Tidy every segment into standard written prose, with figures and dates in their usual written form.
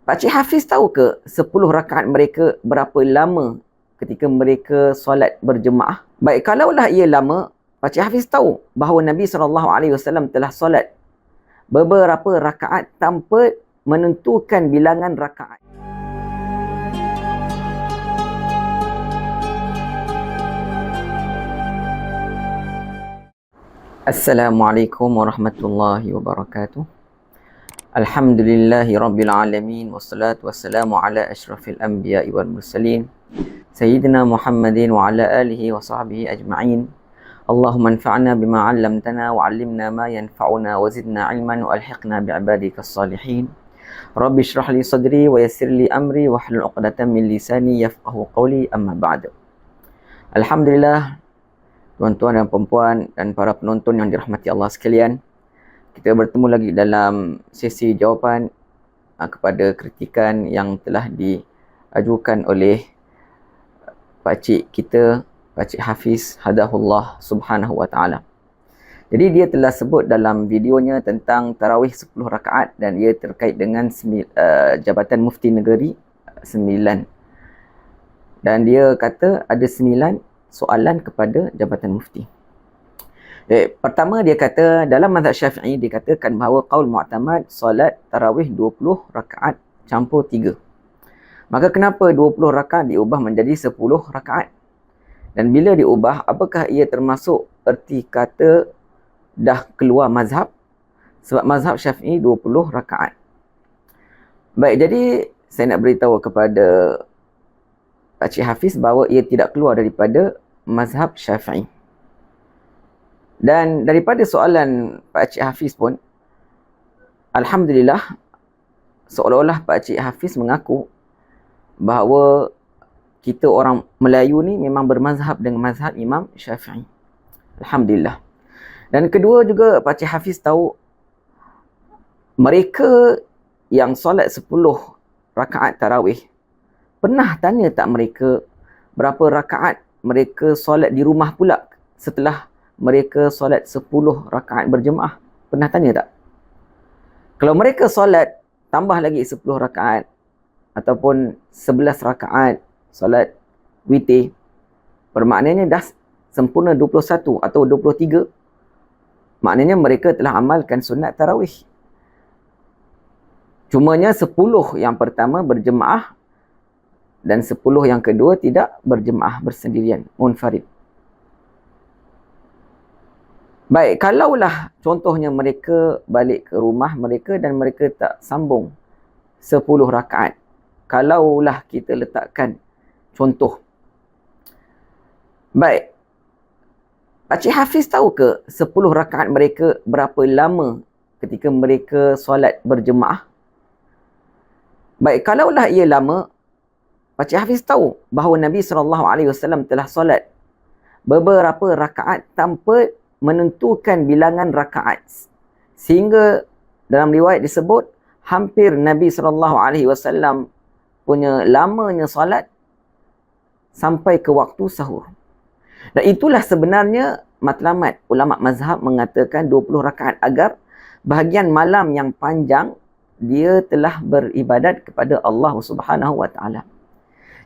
Pakcik Hafiz tahu ke 10 rakaat mereka berapa lama ketika mereka solat berjemaah? Baik, kalaulah ia lama, Pakcik Hafiz tahu bahawa Nabi SAW telah solat beberapa rakaat tanpa menentukan bilangan rakaat. Assalamualaikum warahmatullahi wabarakatuh. Alhamdulillahi rabbil alamin, wassalatu wassalamu ala asyrafil anbiya'i wal mursalin Sayyidina Muhammadin wa ala alihi wa sahbihi ajma'in. Allahumma anfa'na bima 'allamtana wa 'allimna ma yanfa'una wa zidna 'ilman wa alhiqna bi'ibadikas salihin. Rabbi shrah li sadri wa yassir li amri wa hlul 'uqdatam min lisani yafqahu qawli, amma ba'du. Alhamdulillah, tuan-tuan dan puan-puan dan para penonton yang dirahmati Allah sekalian, kita bertemu lagi dalam sesi jawapan kepada kritikan yang telah diajukan oleh pakcik kita, Pakcik Hafiz Hadahullah Subhanahu wa ta'ala. Jadi dia telah sebut dalam videonya tentang tarawih 10 rakaat dan ia terkait dengan Jabatan Mufti Negeri 9. Dan dia kata ada 9 soalan kepada Jabatan Mufti. Pertama dia kata dalam mazhab Syafi'i dikatakan bahawa qaul mu'tamad solat tarawih 20 rakaat campur 3. Maka kenapa 20 rakaat diubah menjadi 10 rakaat? Dan bila diubah, apakah ia termasuk erti kata dah keluar mazhab? Sebab mazhab Syafi'i 20 rakaat. Baik, jadi saya nak beritahu kepada Pakcik Hafiz bahawa ia tidak keluar daripada mazhab Syafi'i. Dan daripada soalan Pakcik Hafiz pun, alhamdulillah, seolah-olah Pakcik Hafiz mengaku bahawa kita orang Melayu ni memang bermazhab dengan mazhab Imam Syafi'i. Alhamdulillah. Dan kedua juga Pakcik Hafiz tahu mereka yang solat 10 rakaat tarawih, pernah tanya tak mereka berapa rakaat mereka solat di rumah pula setelah mereka solat 10 rakaat berjemaah? Pernah tanya tak? Kalau mereka solat tambah lagi 10 rakaat ataupun 11 rakaat solat witir, bermaknanya dah sempurna 21 atau 23, maknanya mereka telah amalkan sunat tarawih. Cumanya 10 yang pertama berjemaah dan 10 yang kedua tidak berjemaah, bersendirian, munfarid. Baik, kalaulah contohnya mereka balik ke rumah mereka dan mereka tak sambung 10 rakaat. Kalaulah kita letakkan contoh. Baik, Pakcik Hafiz tahu ke 10 rakaat mereka berapa lama ketika mereka solat berjemaah? Baik, kalaulah ia lama, Pakcik Hafiz tahu bahawa Nabi SAW telah solat beberapa rakaat tanpa menentukan bilangan rakaat, sehingga dalam riwayat disebut hampir Nabi SAW punya lamanya solat sampai ke waktu sahur. Dan itulah sebenarnya matlamat ulama mazhab mengatakan 20 rakaat, agar bahagian malam yang panjang dia telah beribadat kepada Allah Subhanahu wa ta'ala.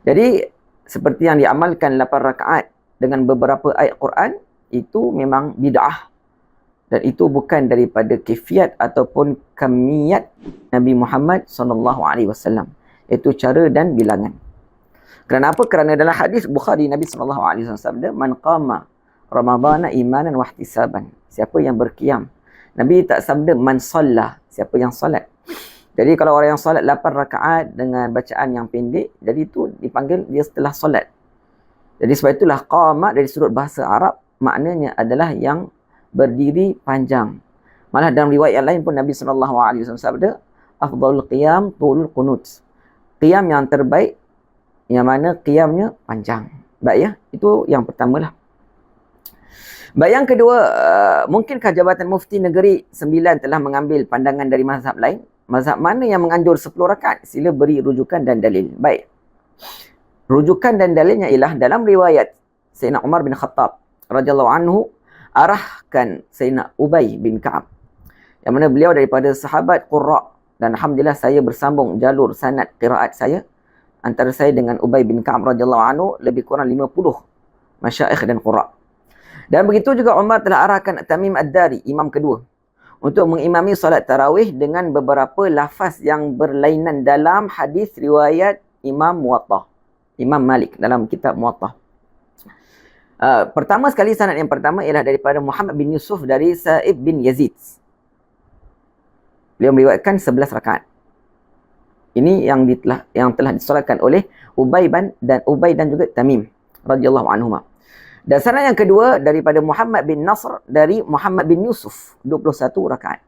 Jadi seperti yang diamalkan 8 rakaat dengan beberapa ayat Quran, itu memang bid'ah. Dan itu bukan daripada kifiat ataupun kamiyat Nabi Muhammad SAW. Itu cara dan bilangan. Kerana apa? Kerana dalam hadis Bukhari, Nabi SAW sabda, man qama Ramadana imanan wa ihtisaban. Siapa yang berqiyam. Nabi tak sabda man salla, siapa yang salat. Jadi kalau orang yang salat 8 rakaat dengan bacaan yang pendek, jadi itu dipanggil dia setelah salat. Jadi sebab itulah qama dari sudut bahasa Arab maknanya adalah yang berdiri panjang. Malah dalam riwayat yang lain pun Nabi SAW sabda, afdalul qiyam tulul qunut. Qiyam yang terbaik yang mana qiyamnya panjang. Baik ya, itu yang pertamalah. Baik, yang kedua, mungkinkah Jabatan Mufti Negeri 9 telah mengambil pandangan dari mazhab lain? Mazhab mana yang menganjur 10 rakaat? Sila beri rujukan dan dalil. Baik. Rujukan dan dalilnya ialah dalam riwayat Sayyidina Umar bin Khattab radhiyallahu anhu arahkan Sayyidina Ubay bin Ka'ab, yang mana beliau daripada sahabat Qurra, Dan Alhamdulillah saya bersambung jalur sanad qiraat saya antara saya dengan Ubay bin Ka'ab radhiyallahu anhu lebih kurang 50 masyaikh dan qurra. Dan begitu juga Umar telah arahkan Tamim Ad-Dari, imam kedua, untuk mengimami solat tarawih dengan beberapa lafaz yang berlainan dalam hadis riwayat Imam Muwatta, Imam Malik dalam kitab Muwatta. Pertama sekali, sanad yang pertama ialah daripada Muhammad bin Yusuf dari Sa'ib bin Yazid. Beliau meriwayatkan 11 rakaat. Ini yang telah disolatkan oleh Ubay dan juga Tamim radhiyallahu anhuma. Dan sanad yang kedua daripada Muhammad bin Nasr dari Muhammad bin Yusuf, 21 rakaat.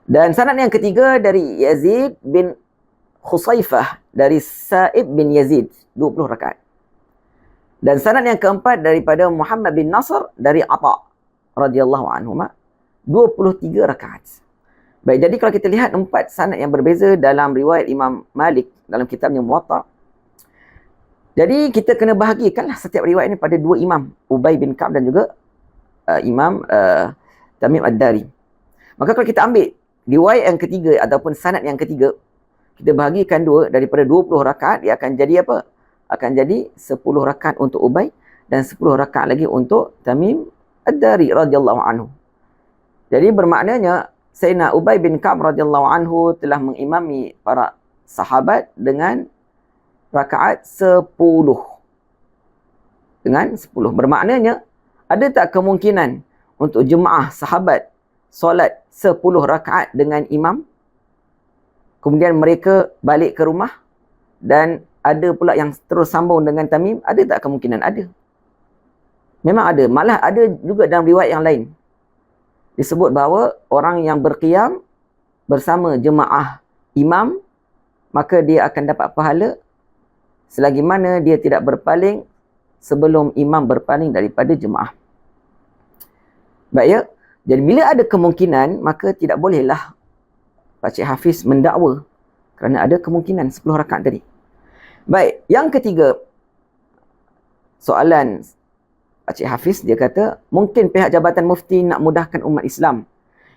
Dan sanad yang ketiga dari Yazid bin Khusaifah dari Sa'ib bin Yazid, 20 rakaat. Dan sanad yang keempat daripada Muhammad bin Nasr dari Atha radhiyallahu anhuma, 23 rakaat. Baik, jadi kalau kita lihat 4 sanad yang berbeza dalam riwayat Imam Malik dalam kitabnya Muwatta. Jadi kita kena bahagikanlah setiap riwayat ini pada dua imam, Ubay bin Ka'ab dan juga Imam Tamim Ad-Dari. Maka kalau kita ambil riwayat yang ketiga ataupun sanad yang ketiga, kita bahagikan dua, daripada 20 rakaat dia akan jadi apa? Akan jadi 10 rakaat untuk Ubay dan 10 rakaat lagi untuk Tamim Ad-Dari radhiyallahu anhu. Jadi bermaknanya Sayyidina Ubay bin Ka'ab radhiyallahu anhu telah mengimami para sahabat dengan rakaat 10. Dengan 10. Bermaknanya, ada tak kemungkinan untuk jemaah sahabat solat 10 rakaat dengan imam, kemudian mereka balik ke rumah, dan ada pula yang terus sambung dengan Tamim? Ada tak kemungkinan? Ada. Memang ada. Malah ada juga dalam riwayat yang lain disebut bahawa orang yang berqiyam bersama jemaah imam, maka dia akan dapat pahala selagi mana dia tidak berpaling sebelum imam berpaling daripada jemaah. Baik ya. Jadi bila ada kemungkinan, maka tidak bolehlah Pakcik Hafiz mendakwa kerana ada kemungkinan 10 rakaat tadi. Baik, yang ketiga, soalan Pakcik Hafiz, dia kata, mungkin pihak Jabatan Mufti nak mudahkan umat Islam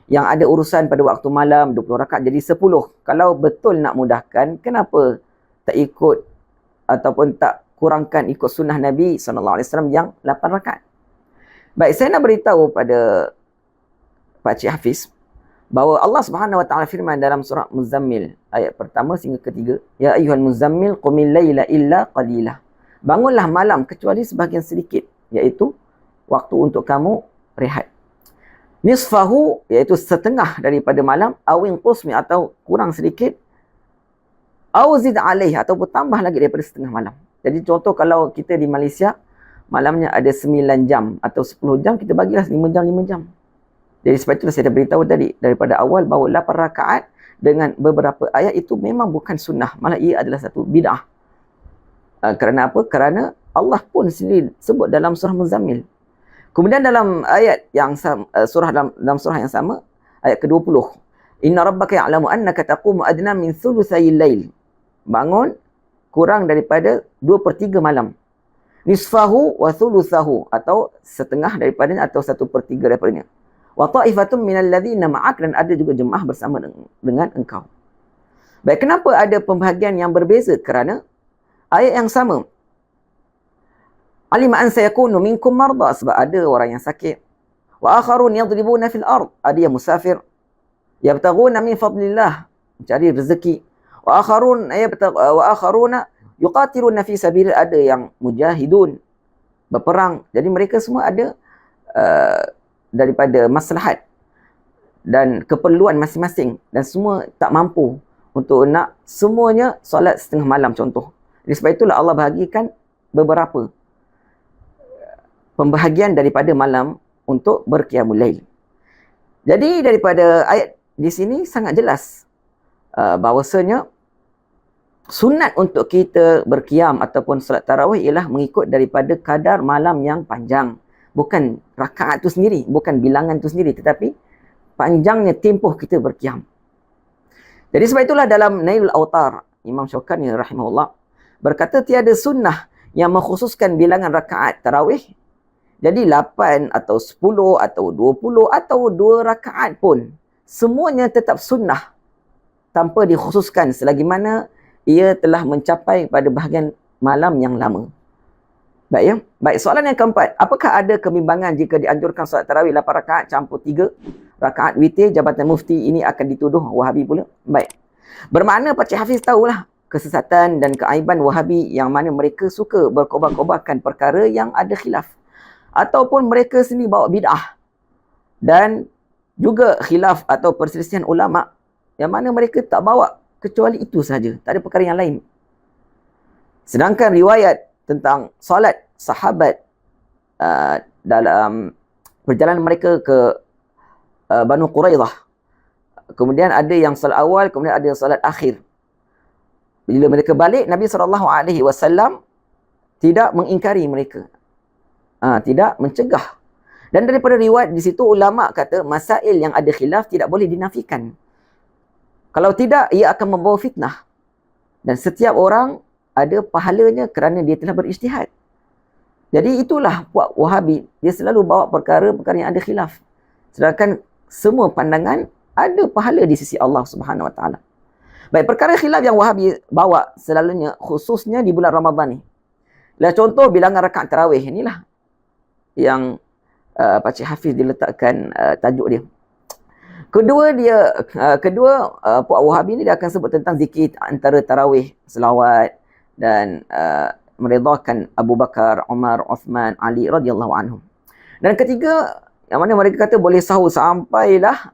yang ada urusan pada waktu malam 20 rakaat jadi 10. Kalau betul nak mudahkan, kenapa tak ikut ataupun tak kurangkan ikut sunnah Nabi SAW yang 8 rakaat? Baik, saya nak beritahu pada Pakcik Hafiz bahawa Allah Subhanahu Wa Taala firman dalam surah Muzammil ayat pertama sehingga ketiga, ya ayyuhal muzammil qumil laila illa qalila. Bangunlah malam kecuali sebahagian sedikit, iaitu waktu untuk kamu rehat. Nisfahu, iaitu setengah daripada malam, awin qusmi, atau kurang sedikit, awzid alaih, ataupun tambah lagi daripada setengah malam. Jadi contoh kalau kita di Malaysia malamnya ada 9 jam atau 10 jam, kita bagilah 5 jam 5 jam. Jadi sebab itulah saya dah beritahu tadi daripada awal bahawa 8 rakaat dengan beberapa ayat itu memang bukan sunnah, malah ia adalah satu bid'ah. Kerana apa? Kerana Allah pun sendiri sebut dalam surah Muzammil. Kemudian dalam ayat yang sama, dalam surah yang sama, ayat ke-20, inna rabbaka ya'lamu annaka taqumu adna min thulutsayil lail. Bangun kurang daripada 2/3 malam. Nisfahu wa thulutsahu, atau setengah daripadanya atau 1/3 daripadanya. Wa ta'ifatun minal ladzina ma'ak, dan ada juga jemaah bersama dengan engkau. Baik, kenapa ada pembahagian yang berbeza? Kerana ayat yang sama, alima an sayakunu minkum marda, sebab ada orang yang sakit. Wa akharun yadribuna fil ard, ada yang musafir. Yabtaghuna min fadlillah, mencari rezeki. Wa akharuna yuqatiluna fi sabilillah, ada yang mujahidun, berperang. Jadi mereka semua ada daripada maslahat dan keperluan masing-masing, dan semua tak mampu untuk nak semuanya solat setengah malam contoh. Jadi sebab itulah Allah bahagikan beberapa pembahagian daripada malam untuk berqiyamul lail. Jadi daripada ayat di sini sangat jelas bahawasanya sunat untuk kita berqiyam ataupun solat tarawih ialah mengikut daripada kadar malam yang panjang. Bukan rakaat tu sendiri, bukan bilangan tu sendiri, tetapi panjangnya tempoh kita berqiyam. Jadi sebab itulah dalam Nailul Awtar, Imam Syawkani rahimahullah berkata tiada sunnah yang mengkhususkan bilangan rakaat tarawih. Jadi 8 atau 10 atau 20 atau 2 rakaat pun semuanya tetap sunnah tanpa dikhususkan selagi mana ia telah mencapai pada bahagian malam yang lama. Baik ya. Baik, soalan yang keempat, apakah ada kebimbangan jika dianjurkan solat tarawih 8 rakaat campur 3 rakaat witir? Jabatan Mufti ini akan dituduh Wahabi pula. Baik. Bermakna Pakcik Hafiz tahulah kesesatan dan keaiban Wahabi yang mana mereka suka berkobar-kobarkan perkara yang ada khilaf. Ataupun mereka sendiri bawa bid'ah. Dan juga khilaf atau perselisihan ulama yang mana mereka tak bawa kecuali itu saja. Tak ada perkara yang lain. Sedangkan riwayat tentang solat sahabat dalam perjalanan mereka ke Banu Quraidah. Kemudian ada yang solat awal, kemudian ada yang solat akhir. Bila mereka balik, Nabi SAW tidak mengingkari mereka. Tidak mencegah. Dan daripada riwayat di situ, ulama kata masail yang ada khilaf tidak boleh dinafikan. Kalau tidak, ia akan membawa fitnah. Dan setiap orang ada pahalanya kerana dia telah berijtihad. Jadi itulah puak Wahabi. Dia selalu bawa perkara-perkara yang ada khilaf. Sedangkan semua pandangan ada pahala di sisi Allah Subhanahu Wa Taala. Baik, perkara khilaf yang Wahabi bawa selalunya khususnya di bulan Ramadan ni. Contoh bilangan rakaat tarawih. Inilah yang Pakcik Hafiz diletakkan tajuk dia. Kedua puak Wahabi ni dia akan sebut tentang zikir antara tarawih, selawat dan meredakan Abu Bakar, Umar, Uthman, Ali radhiyallahu anhum. Dan ketiga, yang mana mereka kata boleh sahur sampailah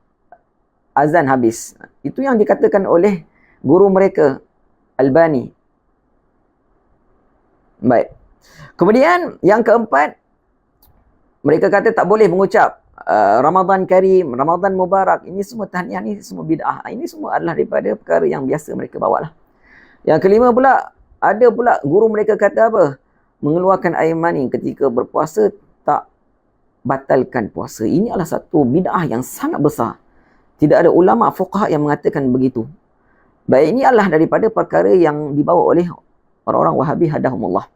azan habis. Itu yang dikatakan oleh guru mereka, Albani. Baik. Kemudian yang keempat, mereka kata tak boleh mengucap Ramadan Karim, Ramadan Mubarak. Ini semua tahniah, ini semua bid'ah. Ini semua adalah daripada perkara yang biasa mereka bawa lah. Yang kelima pula, ada pula guru mereka kata apa? Mengeluarkan air mani ketika berpuasa tak batalkan puasa. Ini adalah satu bid'ah yang sangat besar. Tidak ada ulama fuqaha yang mengatakan begitu. Baik, ini adalah daripada perkara yang dibawa oleh orang-orang Wahabi hadahumullah.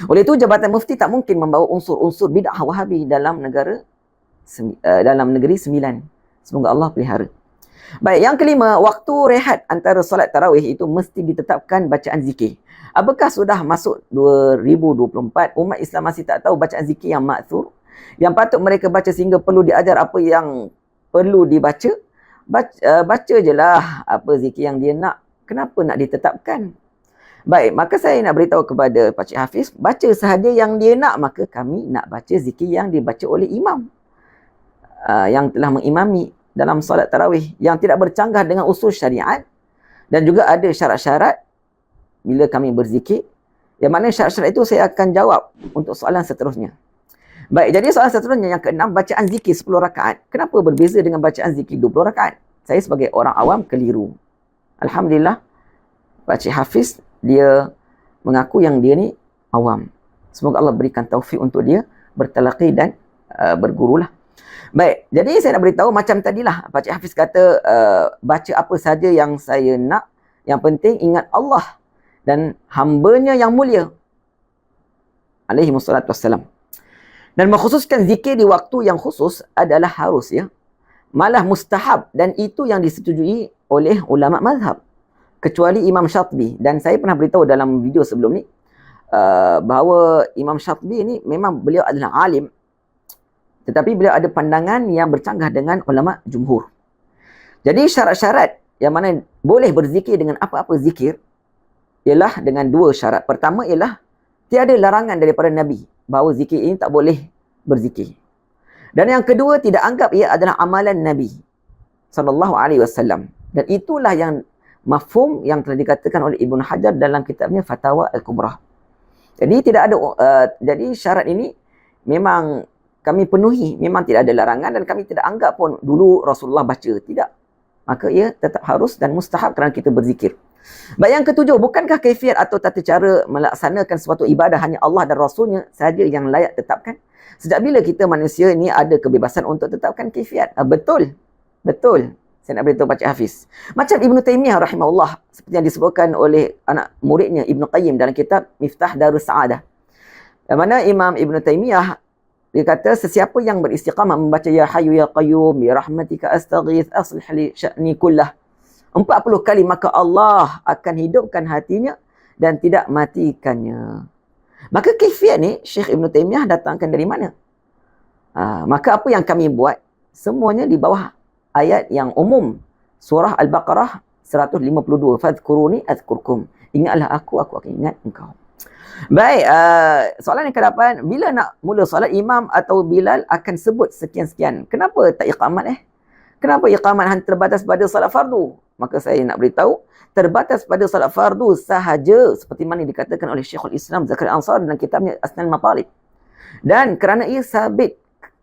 Oleh itu Jabatan Mufti tak mungkin membawa unsur-unsur bid'ah Wahabi dalam negeri 9. Semoga Allah pelihara. Baik, yang kelima, waktu rehat antara solat tarawih itu mesti ditetapkan bacaan zikir. Apakah sudah masuk 2024, umat Islam masih tak tahu bacaan zikir yang ma'thur? Yang patut mereka baca sehingga perlu diajar apa yang perlu dibaca? Baca je lah apa zikir yang dia nak. Kenapa nak ditetapkan? Baik, maka saya nak beritahu kepada Pakcik Hafiz, baca sahaja yang dia nak, maka kami nak baca zikir yang dibaca oleh imam. Yang telah mengimami dalam solat tarawih, yang tidak bercanggah dengan usul syariat, dan juga ada syarat-syarat bila kami berzikir, yang mana syarat-syarat itu saya akan jawab untuk soalan seterusnya. Baik, jadi soalan seterusnya yang keenam, bacaan zikir 10 rakaat. Kenapa berbeza dengan bacaan zikir 20 rakaat? Saya sebagai orang awam keliru. Alhamdulillah, Pakcik Hafiz dia mengaku yang dia ni awam. Semoga Allah berikan taufik untuk dia bertalaqi dan bergurulah. Baik, jadi saya nak beritahu macam tadilah Pakcik Hafiz kata baca apa saja yang saya nak, yang penting ingat Allah dan hambanya yang mulia alaihi wassalatu wassalam. Dan mengkhususkan zikir di waktu yang khusus adalah harus ya. Malah mustahab, dan itu yang disetujui oleh ulama mazhab. Kecuali Imam Syatibi. Dan saya pernah beritahu dalam video sebelum ni bahawa Imam Syatibi ni memang beliau adalah alim, tetapi beliau ada pandangan yang bercanggah dengan ulama jumhur. Jadi syarat-syarat yang mana boleh berzikir dengan apa-apa zikir ialah dengan 2 syarat. Pertama ialah tiada larangan daripada Nabi bahawa zikir ini tak boleh berzikir. Dan yang kedua, tidak anggap ia adalah amalan Nabi SAW. Dan itulah yang mafhum yang telah dikatakan oleh Ibn Hajar dalam kitabnya Fatawa Al-Kubra. Jadi tidak ada jadi syarat ini memang kami penuhi, memang tidak ada larangan, dan kami tidak anggap pun dulu Rasulullah baca, tidak. Maka ia tetap harus dan mustahab kerana kita berzikir. Baik, yang ketujuh, bukankah kaifiat atau tata cara melaksanakan suatu ibadah hanya Allah dan Rasulnya saja yang layak tetapkan? Sejak bila kita manusia ini ada kebebasan untuk tetapkan kaifiat? Betul. Betul. Saya nak beritahu Pakcik Hafiz. Macam Ibn Taymiyah rahimahullah, seperti yang disebutkan oleh anak muridnya Ibn Qayyim dalam kitab Miftah Darus Sa'adah. Yang mana Imam Ibn Taymiyah, dia kata, sesiapa yang beristiqamah membaca Ya Hayyu Ya Qayyum, Bi Rahmatika Astaghith, Aslih Li Sya'ni Kullah, 40 kali, maka Allah akan hidupkan hatinya dan tidak matikannya. Maka kaifiat ni Syekh Ibn Taymiyah datangkan dari mana? Maka apa yang kami buat, semuanya di bawah ayat yang umum. Surah Al-Baqarah 152. Fadhkuruni azkurkum. Ingatlah aku akan ingat engkau. Baik, soalan yang ke-8, bila nak mula solat, imam atau Bilal akan sebut sekian-sekian. Kenapa tak iqamat Kenapa iqamat hanya terbatas pada solat fardu? Maka saya nak beritahu, terbatas pada solat fardu sahaja seperti mana dikatakan oleh Syekhul Islam Zakaria Ansari dalam kitabnya Asnal Matalib. Dan kerana ia sabit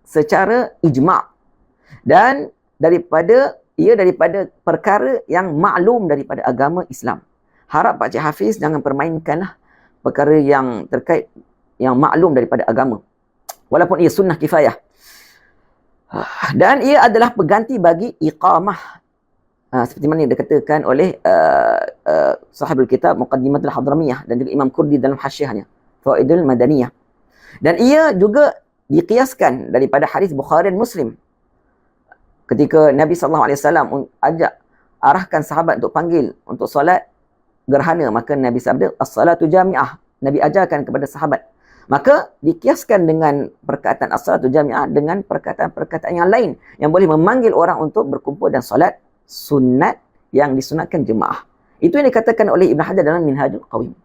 secara ijma' dan daripada perkara yang maklum daripada agama Islam. Harap Pak Cik Hafiz jangan permainkanlah perkara yang terkait yang maklum daripada agama. Walaupun ia sunnah kifayah. Dan ia adalah pengganti bagi iqamah. Seperti mana dikatakan oleh sahibul kitab Muqaddimatul Hadramiyah dan juga Imam Kurdi dalam hasyiahnya Fawaidul Madaniyah. Dan ia juga dikiaskan daripada hadis Bukhari dan Muslim. Ketika Nabi SAW arahkan sahabat untuk panggil untuk solat gerhana, maka Nabi sabda as-salatu jami'ah. Nabi ajarkan kepada sahabat. Maka dikiaskan dengan perkataan as-salatu jami'ah dengan perkataan-perkataan yang lain yang boleh memanggil orang untuk berkumpul dan solat sunat yang disunatkan jemaah. Itu yang dikatakan oleh Ibn Hajar dalam Minhajul Qawim.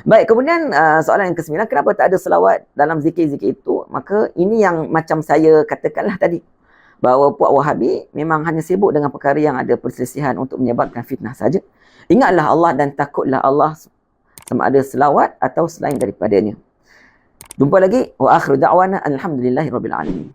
Baik, kemudian soalan yang ke-9, kenapa tak ada selawat dalam zikir-zikir itu? Maka ini yang macam saya katakanlah tadi, bahawa Puak Wahabi memang hanya sibuk dengan perkara yang ada perselisihan untuk menyebabkan fitnah saja. Ingatlah Allah dan takutlah Allah, sama ada selawat atau selain daripadanya. Jumpa lagi. Wa akhiru da'wana alhamdulillahi rabbil alamin.